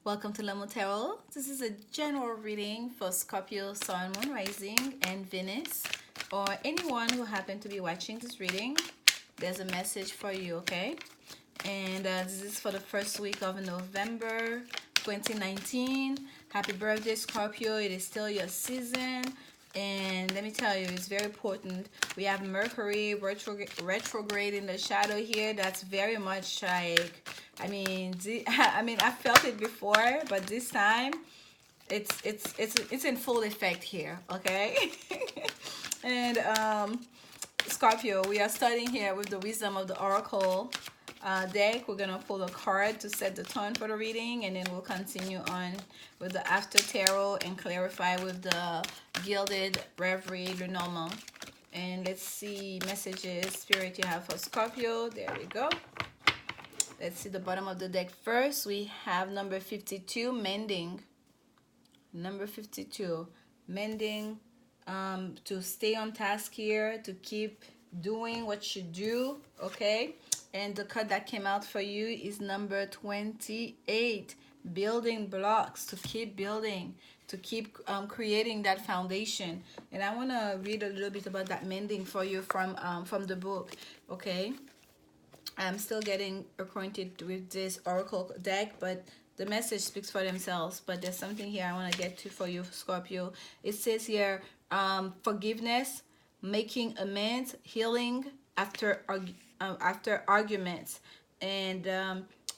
Welcome to lanmoutarot. This is a general reading for Scorpio, Sun, Moon, Rising, and Venus, or anyone who happen to be watching this reading. There's a message for you, okay? And this is for the first week of November 2019. Happy birthday, Scorpio. It is still your season. And let me tell you, it's very important. We have Mercury retrograde in the shadow here. That's very much like, I mean, I felt it before, but this time it's in full effect here, okay? And Scorpio, we are starting here with the wisdom of the oracle deck. We're gonna pull a card to set the tone for the reading, and then we'll continue on with the after tarot and clarify with the Gilded, Reverie, Lenormand. And let's see messages spirit you have for Scorpio. There we go. Let's see the bottom of the deck first. We have number 52, mending. Number 52, mending. To stay on task here, to keep doing what you do, okay? And the card that came out for you is number 28, building blocks, to keep building, to keep creating that foundation. And I want to read a little bit about that mending for you from the book, okay? I'm still getting acquainted with this oracle deck, but the message speaks for themselves. But there's something here I want to get to for you, Scorpio. It says here, forgiveness, making amends, healing after arguments. And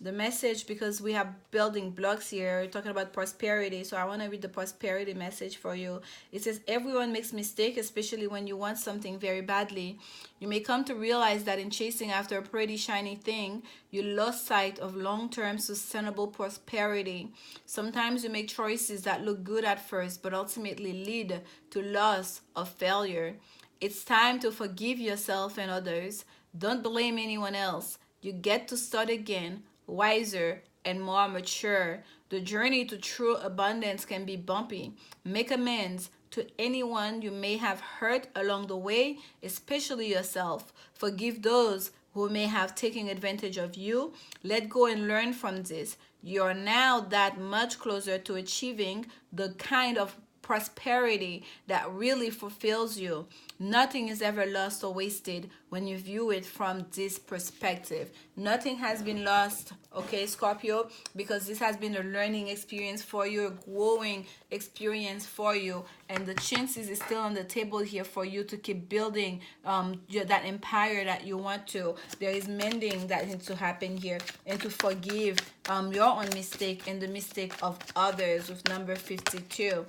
the message, because we have building blocks here, talking about prosperity, so I want to read the prosperity message for you. It says, everyone makes mistakes, especially when you want something very badly. You may come to realize that in chasing after a pretty shiny thing, you lost sight of long-term sustainable prosperity. Sometimes you make choices that look good at first, but ultimately lead to loss or failure. It's time to forgive yourself and others. Don't blame anyone else. You get to start again, wiser and more mature. The journey to true abundance can be bumpy. Make amends to anyone you may have hurt along the way, especially yourself. Forgive those who may have taken advantage of you. Let go and learn from this. You are now that much closer to achieving the kind of prosperity that really fulfills you. Nothing is ever lost or wasted when you view it from this perspective. Nothing has been lost, okay, Scorpio, because this has been a learning experience for you, a growing experience for you, and the chances is still on the table here for you to keep building that empire that you want to. There is mending that needs to happen here, and to forgive your own mistake and the mistake of others with number 52.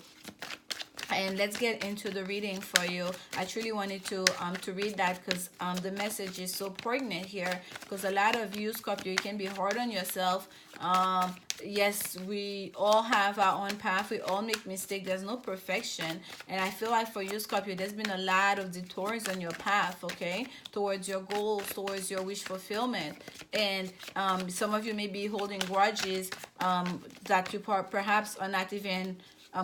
And let's get into the reading for you. I truly wanted to read that because the message is so poignant here, because a lot of you, Scorpio, you can be hard on yourself. Yes, we all have our own path. We all make mistakes. There's no perfection. And I feel like for you, Scorpio, there's been a lot of detours on your path, okay, towards your goals, towards your wish fulfillment. And some of you may be holding grudges that you perhaps are not even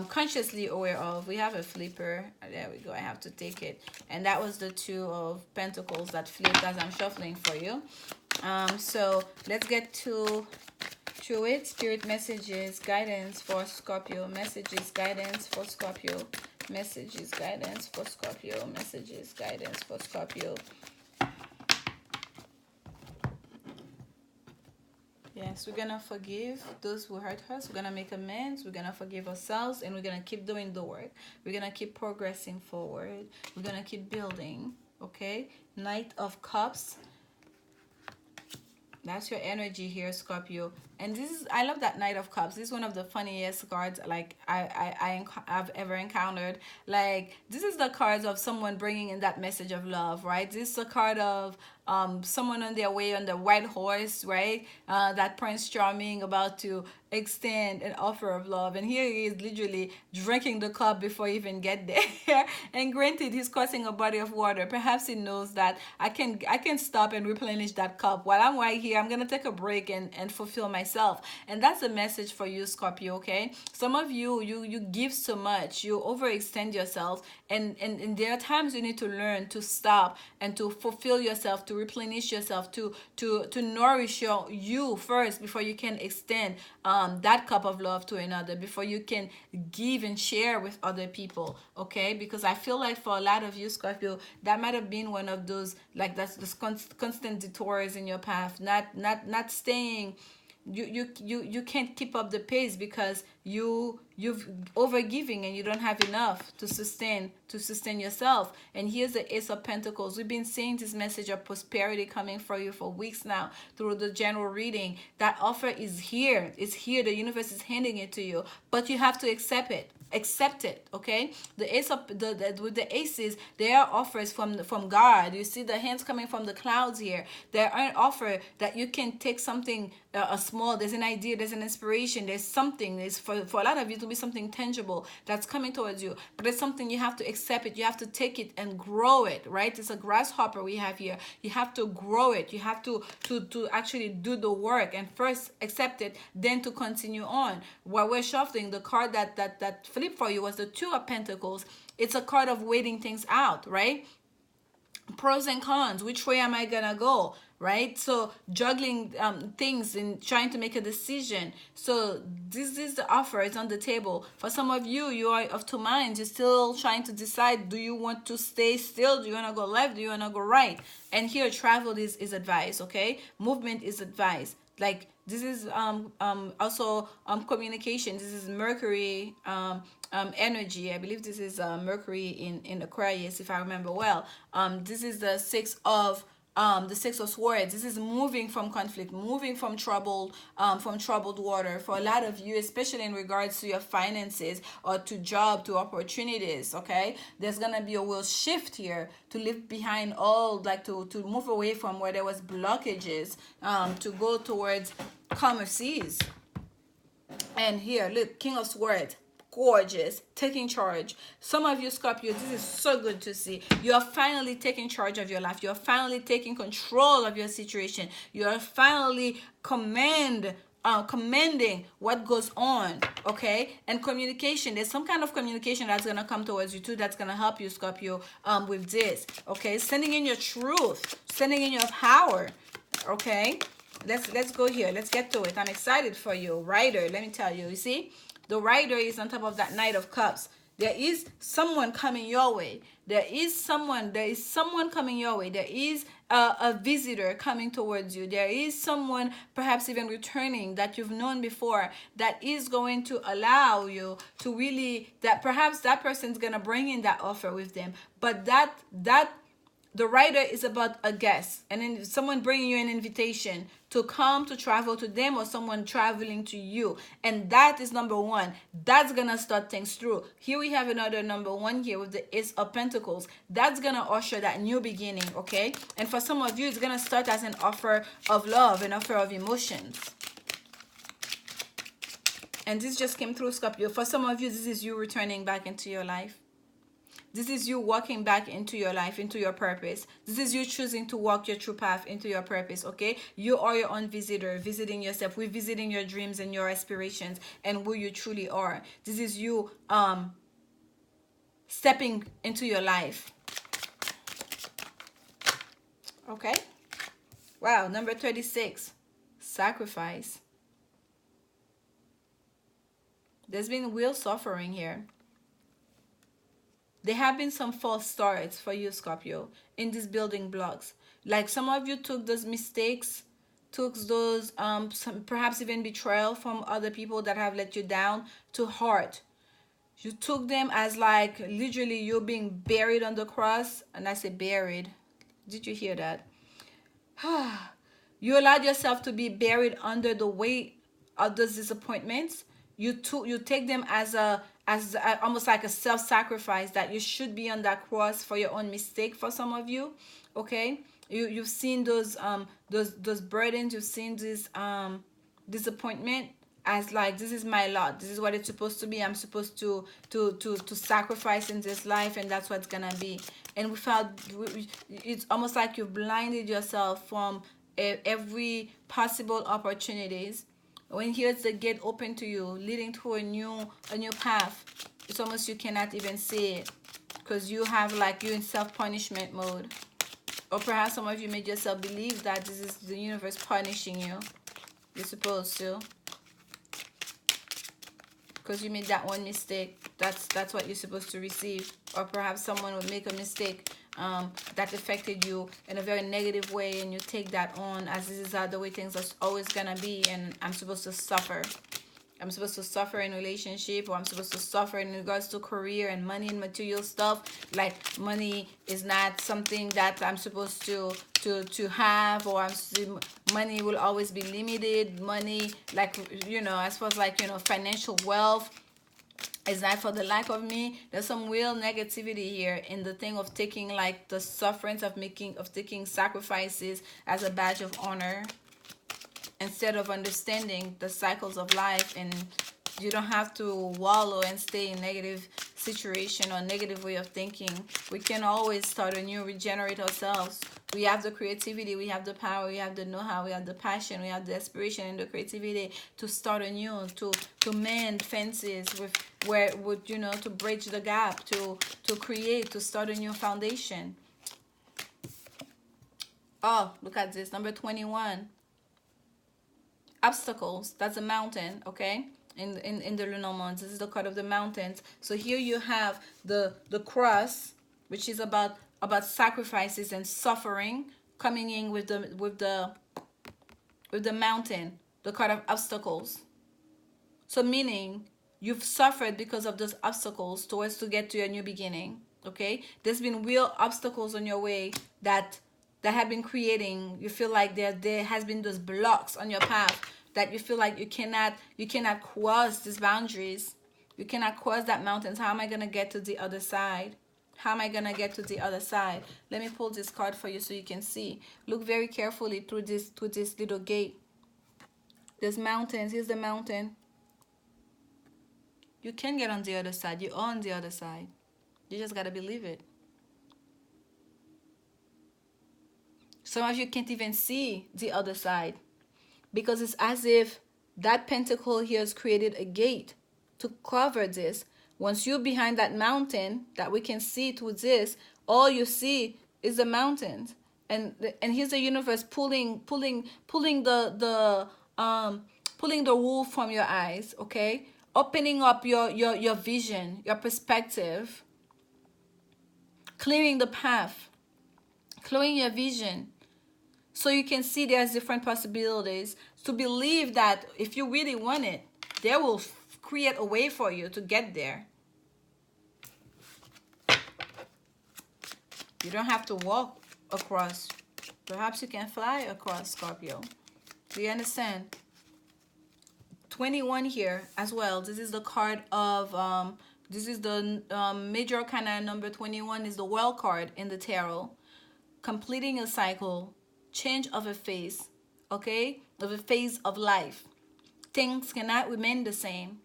consciously aware of. We have a flipper. There we go. I have to take it. And that was the 2 of Pentacles that flipped as I'm shuffling for you. So let's get to it. Spirit messages, guidance for Scorpio. Messages, guidance for Scorpio. Messages, guidance for Scorpio. Messages, guidance for Scorpio. Yes, we're gonna forgive those who hurt us. We're gonna make amends. We're gonna forgive ourselves, and we're gonna keep doing the work. We're gonna keep progressing forward. We're gonna keep building. Okay, Knight of Cups. That's your energy here, Scorpio. And this is, I love that Knight of Cups. This is one of the funniest cards like I've ever encountered. Like, this is the cards of someone bringing in that message of love, right? This is a card of someone on their way on the white horse, right? That Prince Charming about to extend an offer of love, and here he is literally drinking the cup before he even get there. And granted, he's crossing a body of water. Perhaps he knows that I can stop and replenish that cup while I'm right here. I'm gonna take a break and fulfill myself. And that's a message for you, Scorpio, okay? Some of you give so much, you overextend yourself, and there are times you need to learn to stop and to fulfill yourself, to replenish yourself, to nourish you first before you can extend that cup of love to another, before you can give and share with other people. Okay, because I feel like for a lot of you, Scorpio, that might have been one of those, like, that's this constant detours in your path, not staying. You can't keep up the pace because you've overgiving and you don't have enough to sustain yourself. And here's the Ace of Pentacles. We've been seeing this message of prosperity coming for you for weeks now through the general reading. That offer is here. It's here. The universe is handing it to you, but you have to accept it. Okay, the ace of with the aces, they are offers from God. You see the hands coming from the clouds here. There are an offer that you can take something, a small, there's an idea, there's an inspiration, there's something. There's for a lot of you to be something tangible that's coming towards you, but it's something you have to accept it. You have to take it and grow it, right? It's a grasshopper we have here. You have to grow it. You have to actually do the work and first accept it, then to continue on. While we're shuffling, the card that flip for you was the Two of Pentacles. It's a card of waiting things out, right? Pros and cons. Which way am I gonna go? Right? So juggling things and trying to make a decision. So this is the offer. It's on the table. For some of you, you are of two minds. You're still trying to decide, do you want to stay still? Do you want to go left? Do you want to go right? And here, travel is advice, okay? Movement is advice. Like, this is also communication. This is Mercury energy. I believe this is Mercury in Aquarius, if I remember well. This is the Six of Swords. This is moving from conflict, moving from troubled water. For a lot of you, especially in regards to your finances or to job, to opportunities, okay? There's gonna be a real shift here to leave behind all, like to move away from where there was blockages, to go towards calmer seas. And here, look, King of Swords. Gorgeous, taking charge. Some of you, Scorpio, this is so good to see. You are finally taking charge of your life. You are finally taking control of your situation. You are finally commanding what goes on, okay? And communication, there's some kind of communication that's gonna come towards you too, that's gonna help you, Scorpio, with this, okay? Sending in your truth, sending in your power, okay? Let's go here. Let's get to it. I'm excited for you. Rider, let me tell you. You see? The Rider is on top of that Knight of Cups. There is someone coming your way. There is someone coming your way. There is a visitor coming towards you. There is someone perhaps even returning that you've known before that is going to allow you to really, that perhaps that person's going to bring in that offer with them. But the Rider is about a guest, and then someone bringing you an invitation to come to travel to them, or someone traveling to you. And that is number one. That's going to start things through. Here we have another number one here with the Ace of Pentacles. That's going to usher that new beginning, okay? And for some of you, it's going to start as an offer of love, an offer of emotions. And this just came through, Scorpio. For some of you, this is you returning back into your life. This is you walking back into your life, into your purpose. This is you choosing to walk your true path into your purpose, okay? You are your own visitor, visiting yourself, revisiting your dreams and your aspirations and who you truly are. This is you stepping into your life. Okay? Wow, number 36, sacrifice. There's been real suffering here. There have been some false starts for you, Scorpio, in these building blocks. Like some of you took those mistakes, took those some, perhaps even betrayal from other people that have let you down to heart. You took them as like literally you being buried on the cross. And I say buried. Did you hear that? You allowed yourself to be buried under the weight of those disappointments. You take them as almost like a self-sacrifice, that you should be on that cross for your own mistake. For some of you, okay, you've seen those burdens, you've seen this disappointment as like, this is my lot, this is what it's supposed to be. I'm supposed to sacrifice in this life, and that's what's gonna be. And it's almost like you've blinded yourself from every possible opportunities. When here's the gate open to you, leading to a new path, it's almost you cannot even see it, because you have like, you're in self-punishment mode. Or perhaps some of you made yourself believe that this is the universe punishing you. You're supposed to. Because you made that one mistake. That's what you're supposed to receive. Or perhaps someone would make a mistake that affected you in a very negative way, and you take that on as this is the way things are always gonna be, and I'm supposed to suffer. I'm supposed to suffer in relationship, or I'm supposed to suffer in regards to career and money and material stuff. Like money is not something that I'm supposed to have, or money will always be limited. Money, like, you know, as far as like, you know, financial wealth is not for the lack of me. There's some real negativity here in the thing of taking like the sufferance of taking sacrifices as a badge of honor, instead of understanding the cycles of life. And you don't have to wallow and stay in negative situation or negative way of thinking. We can always start anew, regenerate ourselves. We have the creativity, we have the power, we have the know-how, we have the passion, we have the aspiration and the creativity to start anew, to mend fences with you know, to bridge the gap, to create, to start a new foundation. Oh, look at this, number 21. Obstacles. That's a mountain, okay? In the Lenormand, this is the card of the mountains. So here you have the cross, which is about sacrifices and suffering, coming in with the mountain, the card of obstacles. So meaning you've suffered because of those obstacles towards to get to a new beginning, okay? There's been real obstacles on your way that have been creating, you feel like there has been those blocks on your path that you feel like you cannot cross these boundaries. You cannot cross that mountains. How am I going to get to the other side? How am I going to get to the other side? Let me pull this card for you so you can see. Look very carefully through this little gate. There's mountains. Here's the mountain. You can get on the other side. You're on the other side. You just got to believe it. Some of you can't even see the other side because it's as if that pentacle here has created a gate to cover this. Once you're behind that mountain that we can see through this, all you see is the mountains. And here's the universe pulling the wool from your eyes, okay? Opening up your vision, your perspective, clearing the path, clearing your vision. So you can see there's different possibilities. To believe that if you really want it, they will create a way for you to get there. You don't have to walk across. Perhaps you can fly across, Scorpio. Do you understand? 21 here as well. This is the card of, this is the major arcana number 21 is the Well card in the tarot. Completing a cycle. Change of a phase, okay, of a phase of life. Things cannot remain the same.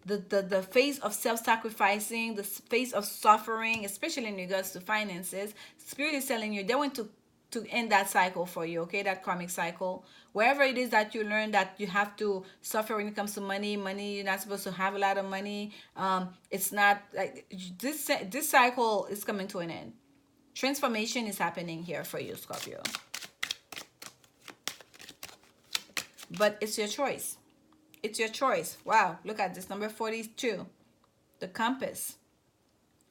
The phase of self-sacrificing, the phase of suffering, especially in regards to finances, Spirit is telling you they want to end that cycle for you, okay, that karmic cycle. Wherever it is that you learn that you have to suffer when it comes to money, you're not supposed to have a lot of money. It's not like this cycle is coming to an end. Transformation is happening here for you, Scorpio. But it's your choice. It's your choice. Wow, look at this, number 42. The compass.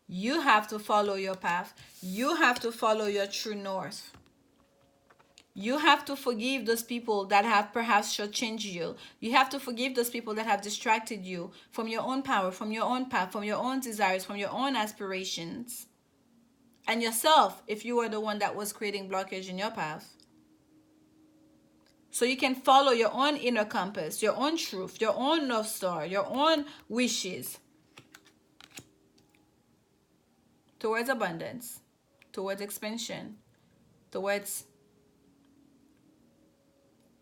You have to follow your path. You have to follow your true north. You have to forgive those people that have perhaps shortchanged you. You have to forgive those people that have distracted you from your own power, from your own path, from your own desires, from your own aspirations. And yourself, if you were the one that was creating blockage in your path. So you can follow your own inner compass, your own truth, your own North Star, your own wishes towards abundance, towards expansion, towards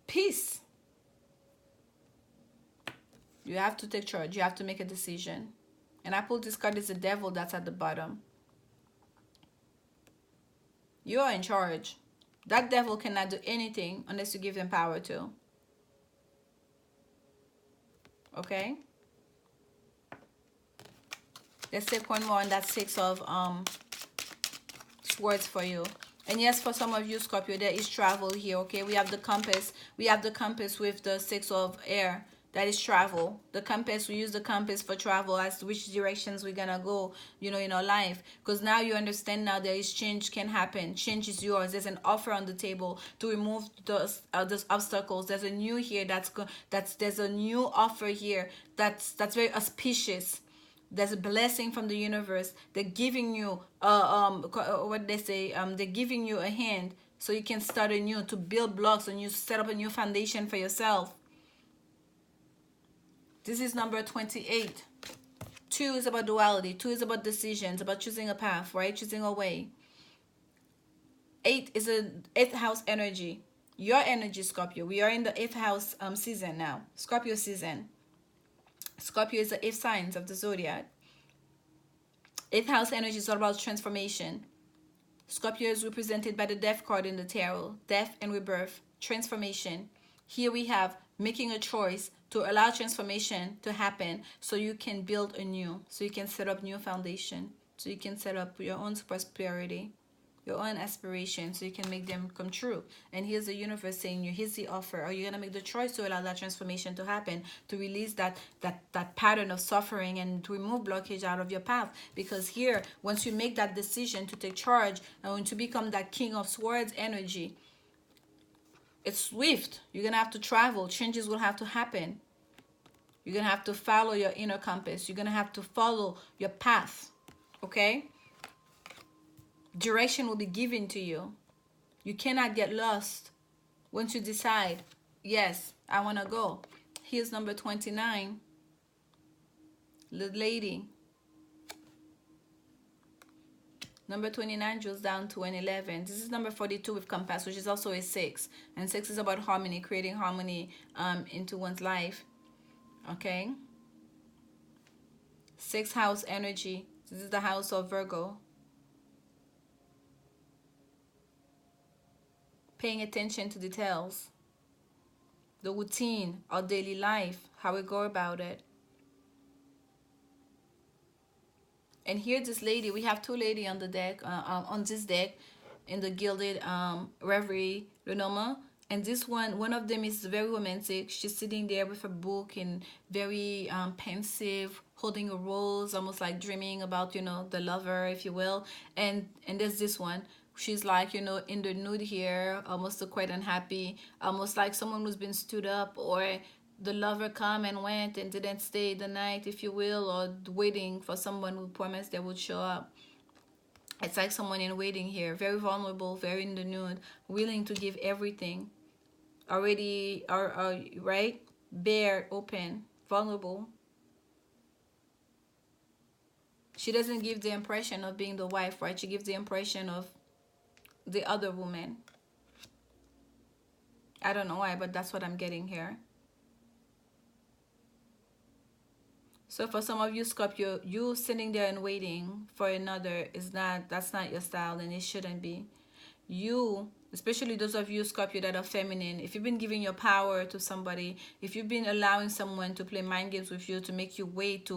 peace. You have to take charge. You have to make a decision. And I pulled this card, is the devil that's at the bottom. You are in charge. That devil cannot do anything unless you give them power to. Okay? Let's take one more on that 6 of swords for you. And yes, for some of you, Scorpio, there is travel here, okay? We have the compass. We have the compass with the 6 of air. That is travel. The compass, we use the compass for travel as to which directions we're gonna go, you know, in our life. Because now you understand now there is change can happen. Change is yours. There's an offer on the table to remove those obstacles. There's a new here there's a new offer here that's very auspicious. There's a blessing from the universe. They're giving you what they say, they're giving you a hand so you can start anew, to build blocks and you set up a new foundation for yourself. This is number 28. 2 is about duality. 2 is about decisions, about choosing a path, right? Choosing a way. 8 is a 8th house energy. Your energy, Scorpio. We are in the 8th house season now. Scorpio season. Scorpio is the 8th signs of the zodiac. 8th house energy is all about transformation. Scorpio is represented by the death card in the tarot. Death and rebirth. Transformation. Here we have making a choice to allow transformation to happen so you can build anew, so you can set up new foundation, so you can set up your own prosperity, your own aspirations, so you can make them come true. And here's the universe saying you, here's the offer. Are you going to make the choice to allow that transformation to happen, to release that pattern of suffering and to remove blockage out of your path? Because here, once you make that decision to take charge and to become that King of Swords energy, it's swift. You're going to have to travel. Changes will have to happen. You're going to have to follow your inner compass. You're going to have to follow your path. Okay? Direction will be given to you. You cannot get lost once you decide, yes, I want to go. Here's number 29. The lady. Number 29 goes down to an 11. This is number 42 with compass, which is also a 6. And 6 is about harmony, creating harmony into one's life. Okay? 6th house energy. This is the house of Virgo. Paying attention to details. The routine, our daily life, how we go about it. And here this lady, we have 2 ladies on the deck, on this deck, in the Gilded Reverie, Lenormand. And this one of them is very romantic. She's sitting there with a book and very pensive, holding a rose, almost like dreaming about, you know, the lover, if you will. And there's this one. She's like, you know, in the nude here, almost quite unhappy, almost like someone who's been stood up, or the lover come and went and didn't stay the night, if you will, or waiting for someone who promised they would show up. It's like someone in waiting here, very vulnerable, very in the nude, willing to give everything, already, right? Bare, open, vulnerable. She doesn't give the impression of being the wife, right? She gives the impression of the other woman. I don't know why, but that's what I'm getting here. So for some of you, Scorpio, you sitting there and waiting for another that's not your style, and it shouldn't be. You, especially those of you, Scorpio, that are feminine, if you've been giving your power to somebody, if you've been allowing someone to play mind games with you, to make you wait,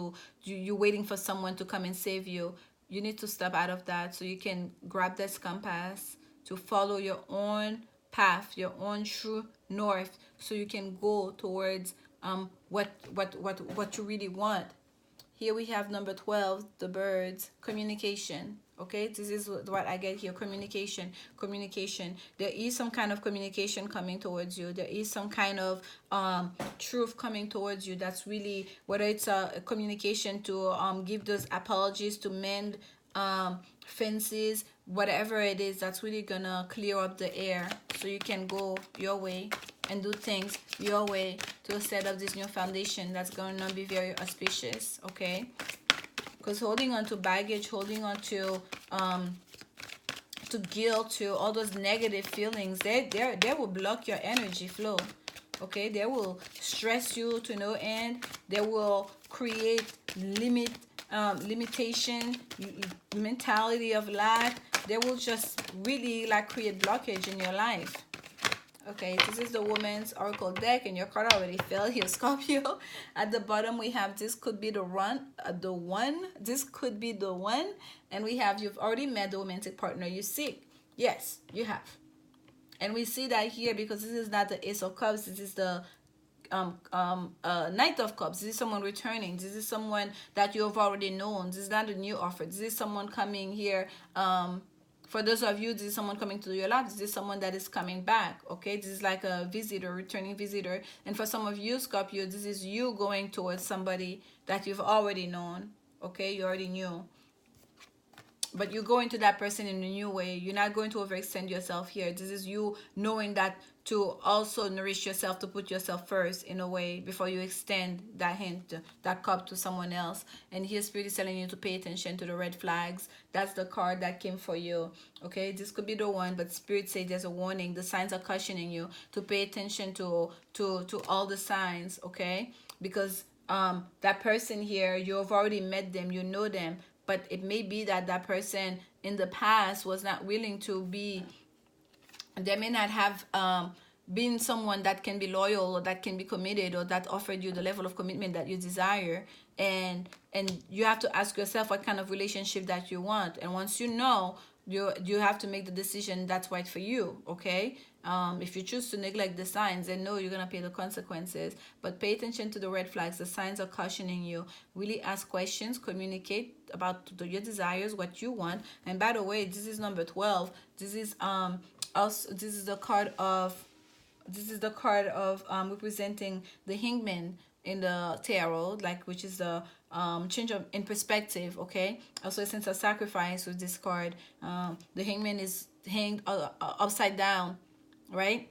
you're waiting for someone to come and save you, you need to step out of that so you can grab this compass to follow your own path, your own true north, so you can go towards what you really want. Here we have number 12, the birds, communication. Okay, this is what I get here. Communication. There is some kind of communication coming towards you. There is some kind of truth coming towards you. That's really, whether it's a communication to give those apologies, to mend fences, whatever it is, that's really gonna clear up the air so you can go your way and do things your way to set up this new foundation that's gonna be very auspicious. Okay, because holding on to baggage, holding on to guilt, to all those negative feelings, they will block your energy flow. Okay, they will stress you to no end. They will create limitation, mentality of lack. They will just really like create blockage in your life. Okay, this is the Woman's Oracle deck, and your card already fell here, Scorpio. At the bottom, we have this could be the one. This could be the one. And we have, you've already met the romantic partner you seek. Yes, you have. And we see that here because this is not the Ace of Cups. This is the Knight of Cups. This is someone returning. This is someone that you have already known. This is not a new offer. This is someone coming here. For those of you, this is someone coming to your life. This is someone that is coming back. Okay, this is like a visitor, returning visitor. And for some of you, Scorpio, this is you going towards somebody that you've already known. Okay, you already knew. But you're going to that person in a new way. You're not going to overextend yourself here. This is you knowing that to also nourish yourself, to put yourself first in a way before you extend that hint, that cup to someone else. And here Spirit is telling you to pay attention to the red flags. That's the card that came for you. Okay, this could be the one, but Spirit says there's a warning. The signs are cautioning you to pay attention to all the signs. Okay, because that person here, you've already met them, you know them, but it may be that that person in the past was not willing to be, they may not have been someone that can be loyal or that can be committed or that offered you the level of commitment that you desire. And you have to ask yourself what kind of relationship that you want. And once you know, you have to make the decision that's right for you. Okay, if you choose to neglect the signs, then no, you're gonna pay the consequences. But pay attention to the red flags. The signs are cautioning you. Really ask questions, communicate about your desires, what you want. And by the way, this is number 12. This is also, this is the card of representing the hangman in the tarot, like, which is the change of in perspective. Okay, also a sense of sacrifice with this card. The hangman is hanged upside down, right,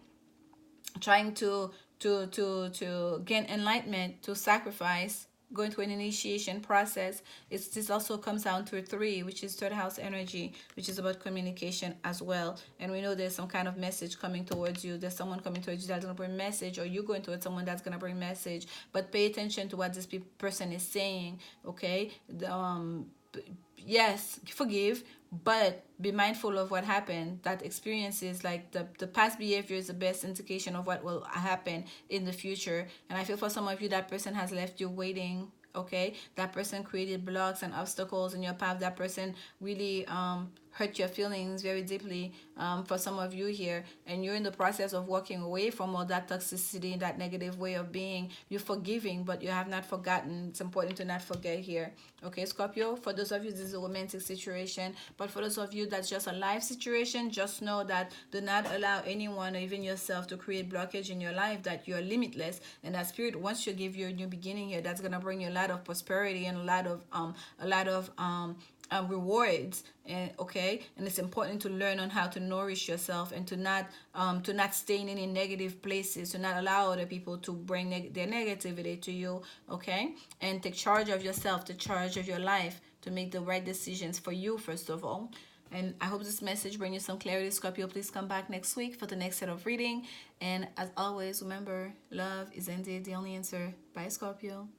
trying to gain enlightenment, to sacrifice, going through an initiation process. This also comes down to 3, which is third house energy, which is about communication as well. And we know there's some kind of message coming towards you. There's someone coming towards you that's going to bring message, or you going towards someone that's going to bring message. But pay attention to what this person is saying. Okay, yes, forgive, but be mindful of what happened. That experiences, like the past behavior is the best indication of what will happen in the future. And I feel for some of you, that person has left you waiting. Okay, that person created blocks and obstacles in your path. That person really hurt your feelings very deeply, for some of you here, and you're in the process of walking away from all that toxicity, that negative way of being. You're forgiving, but you have not forgotten. It's important to not forget here. Okay, Scorpio, for those of you, this is a romantic situation, but for those of you that's just a life situation, just know that do not allow anyone or even yourself to create blockage in your life, that you're limitless, and that Spirit wants to give you a new beginning here. That's gonna bring you a lot of prosperity and a lot of rewards. And okay, and it's important to learn on how to nourish yourself and to not stay in any negative places, to not allow other people to bring their negativity to you. Okay, and take charge of yourself, take charge of your life, to make the right decisions for you first of all. And I hope this message brings you some clarity, Scorpio. Please come back next week for the next set of reading. And as always, remember, love is indeed the only answer. Bye, Scorpio.